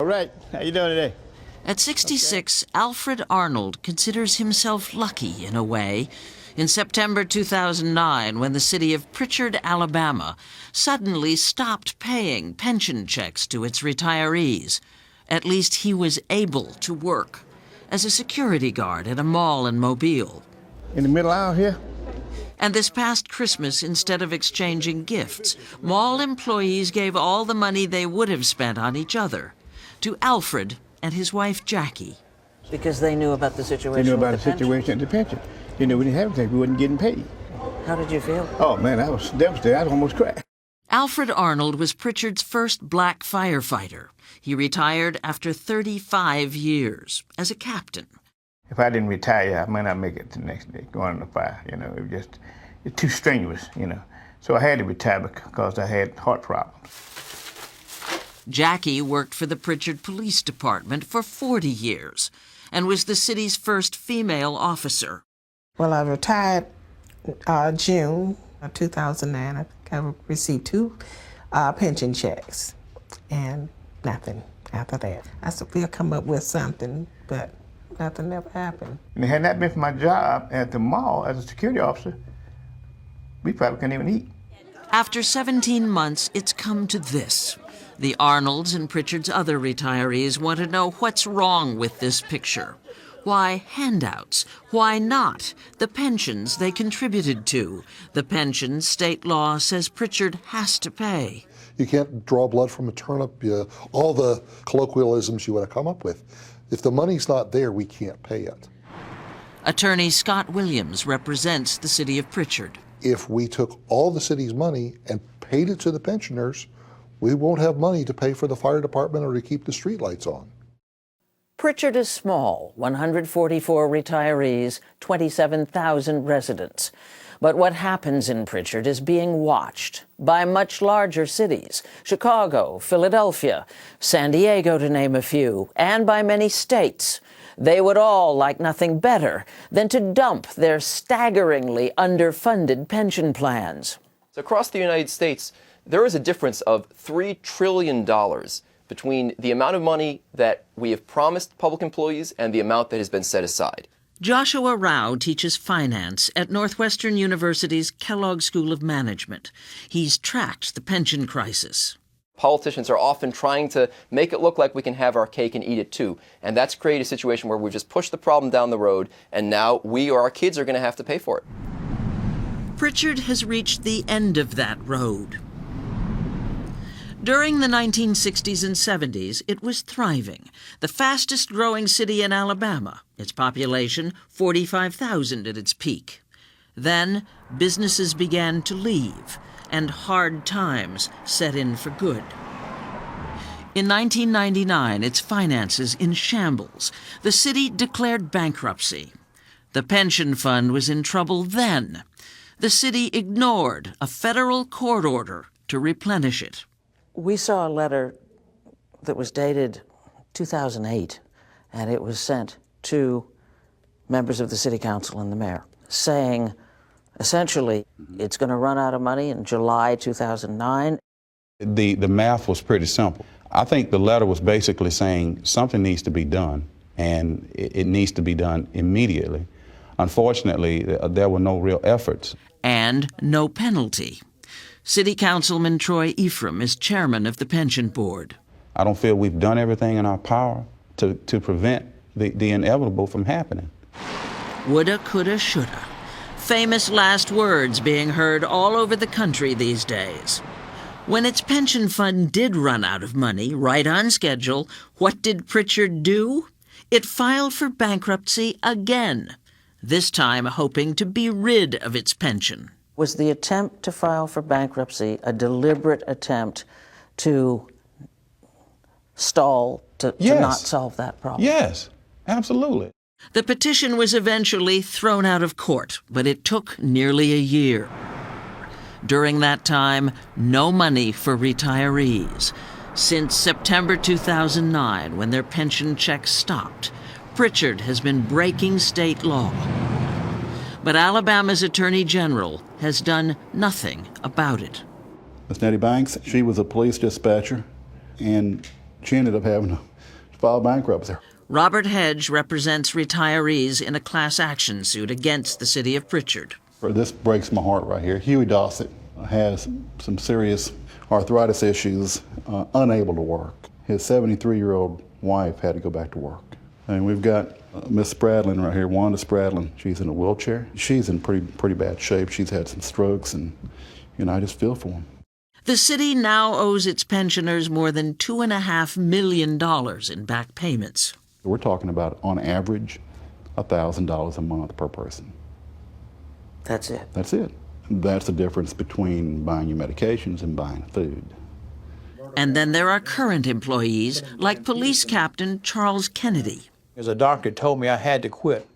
All right, how you doing today? At 66, Alfred Arnold considers himself lucky in a way. In September 2009, when the city of Prichard, Alabama, suddenly stopped paying pension checks to its retirees. At least he was able to work as a security guard at a mall in Mobile. In the middle aisle here? And this past Christmas, instead of exchanging gifts, mall employees gave all the money they would have spent on each other to Alfred and his wife Jackie. Because they knew about the situation. They knew about the situation and the pension. They knew we didn't have anything, we wasn't getting paid. How did you feel? Oh man, I was devastated. I almost cried. Alfred Arnold was Prichard's first black firefighter. He retired after 35 years as a captain. If I didn't retire, I might not make it the next day, going on the fire. It's too strenuous, So I had to retire because I had heart problems. Jackie worked for the Prichard Police Department for 40 years and was the city's first female officer. Well, I retired June of 2009. I think I received 2 pension checks and nothing after that. I said, we'll come up with something, but nothing ever happened. And it had not been for my job at the mall as a security officer, we probably couldn't even eat. After 17 months, it's come to this. The Arnolds and Prichard's other retirees want to know what's wrong with this picture. Why handouts? Why not the pensions they contributed to? The pensions state law says Prichard has to pay. You can't draw blood from a turnip, all the colloquialisms you want to come up with. If the money's not there, we can't pay it. Attorney Scott Williams represents the city of Prichard. If we took all the city's money and paid it to the pensioners, we won't have money to pay for the fire department or to keep the streetlights on. Prichard is small, 144 retirees, 27,000 residents. But what happens in Prichard is being watched by much larger cities, Chicago, Philadelphia, San Diego, to name a few, and by many states. They would all like nothing better than to dump their staggeringly underfunded pension plans. So across the United States, there is a difference of $3 trillion between the amount of money that we have promised public employees and the amount that has been set aside. Joshua Rao teaches finance at Northwestern University's Kellogg School of Management. He's tracked the pension crisis. Politicians are often trying to make it look like we can have our cake and eat it too. And that's created a situation where we've just pushed the problem down the road, and now we or our kids are going to have to pay for it. Prichard has reached the end of that road. During the 1960s and 70s, it was thriving, the fastest growing city in Alabama, its population 45,000 at its peak. Then businesses began to leave, and hard times set in for good. In 1999, its finances in shambles. The city declared bankruptcy. The pension fund was in trouble then. The city ignored a federal court order to replenish it. We saw a letter that was dated 2008, and it was sent to members of the city council and the mayor, saying, essentially, it's going to run out of money in July 2009. The math was pretty simple. I think the letter was basically saying something needs to be done, and it needs to be done immediately. Unfortunately, there were no real efforts. And no penalty. City Councilman Troy Ephraim is chairman of the pension board. I don't feel we've done everything in our power to prevent the inevitable from happening. Woulda, coulda, shoulda. Famous last words being heard all over the country these days. When its pension fund did run out of money, right on schedule, what did Prichard do? It filed for bankruptcy again, this time hoping to be rid of its pension. Was the attempt to file for bankruptcy a deliberate attempt to stall, to not solve that problem? Yes, absolutely. The petition was eventually thrown out of court, but it took nearly a year. During that time, no money for retirees. Since September 2009, when their pension checks stopped, Prichard has been breaking state law. But Alabama's Attorney General has done nothing about it. Miss Nettie Banks, she was a police dispatcher, and She ended up having to file bankruptcy. Robert Hedge represents retirees in a class action suit against the city of Prichard. This breaks my heart right here. Huey Dossett has some serious arthritis issues, unable to work. His 73-year-old wife had to go back to work. And we've got Miss Spradlin right here, Wanda Spradlin. She's in a wheelchair. She's in pretty bad shape. She's had some strokes, and I just feel for them. The city now owes its pensioners more than $2.5 million in back payments. We're talking about, on average, $1,000 a month per person. That's it. That's it. That's the difference between buying your medications and buying food. And then there are current employees, like Police Captain Charles Kennedy. As a doctor told me I had to quit.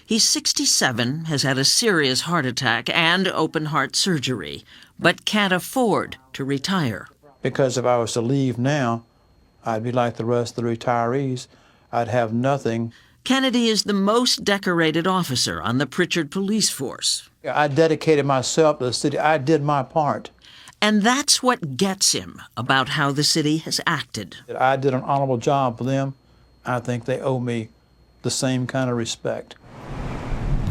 He's 67, has had a serious heart attack and open heart surgery, but can't afford to retire. Because if I was to leave now, I'd be like the rest of the retirees. I'd have nothing. Kennedy is the most decorated officer on the Prichard police force. I dedicated myself to the city. I did my part. And that's what gets him about how the city has acted. I did an honorable job for them. I think they owe me the same kind of respect.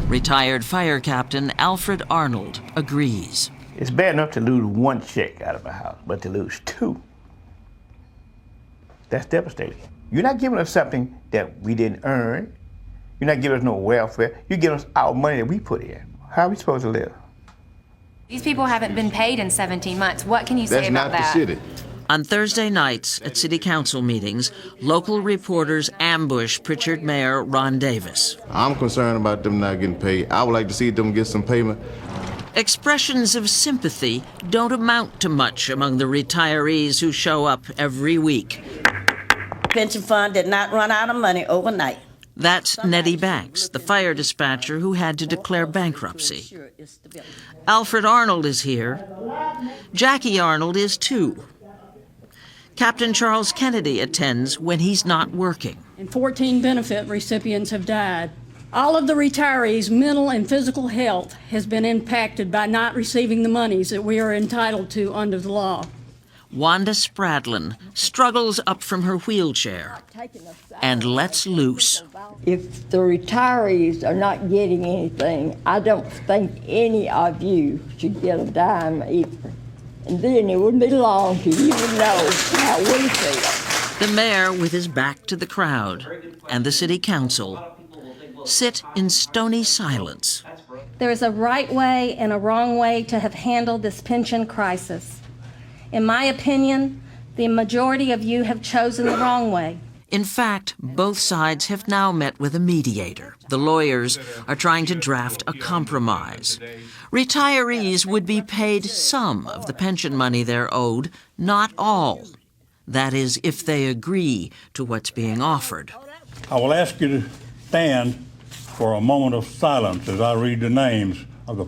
Retired fire captain Alfred Arnold agrees. It's bad enough to lose one check out of a house, but to lose two, that's devastating. You're not giving us something that we didn't earn. You're not giving us no welfare. You're giving us our money that we put in. How are we supposed to live? These people haven't been paid in 17 months. What can you say about that? That's not the city. On Thursday nights at city council meetings, local reporters ambush Prichard Mayor Ron Davis. I'm concerned about them not getting paid. I would like to see them get some payment. Expressions of sympathy don't amount to much among the retirees who show up every week. Pension fund did not run out of money overnight. That's Nettie Banks, the fire dispatcher who had to declare bankruptcy. Alfred Arnold is here. Jackie Arnold is too. Captain Charles Kennedy attends when he's not working. And 14 benefit recipients have died. All of the retirees' mental and physical health has been impacted by not receiving the monies that we are entitled to under the law. Wanda Spradlin struggles up from her wheelchair and lets loose. If the retirees are not getting anything, I don't think any of you should get a dime either. And then it wouldn't be long till you would know how we feel. The mayor, with his back to the crowd, and the city council sit in stony silence. There is a right way and a wrong way to have handled this pension crisis. In my opinion, the majority of you have chosen the wrong way. In fact, both sides have now met with a mediator. The lawyers are trying to draft a compromise. Retirees would be paid some of the pension money they're owed, not all. That is, if they agree to what's being offered. I will ask you to stand for a moment of silence as I read the names of the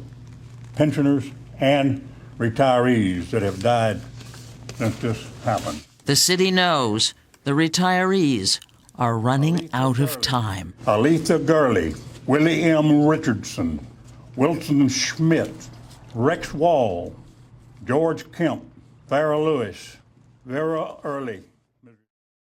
pensioners and retirees that have died since this happened. The city knows the retirees are running out of time. Aletha Gurley, Willie M. Richardson, Wilson Schmidt, Rex Wall, George Kemp, Farrah Lewis, Vera Early,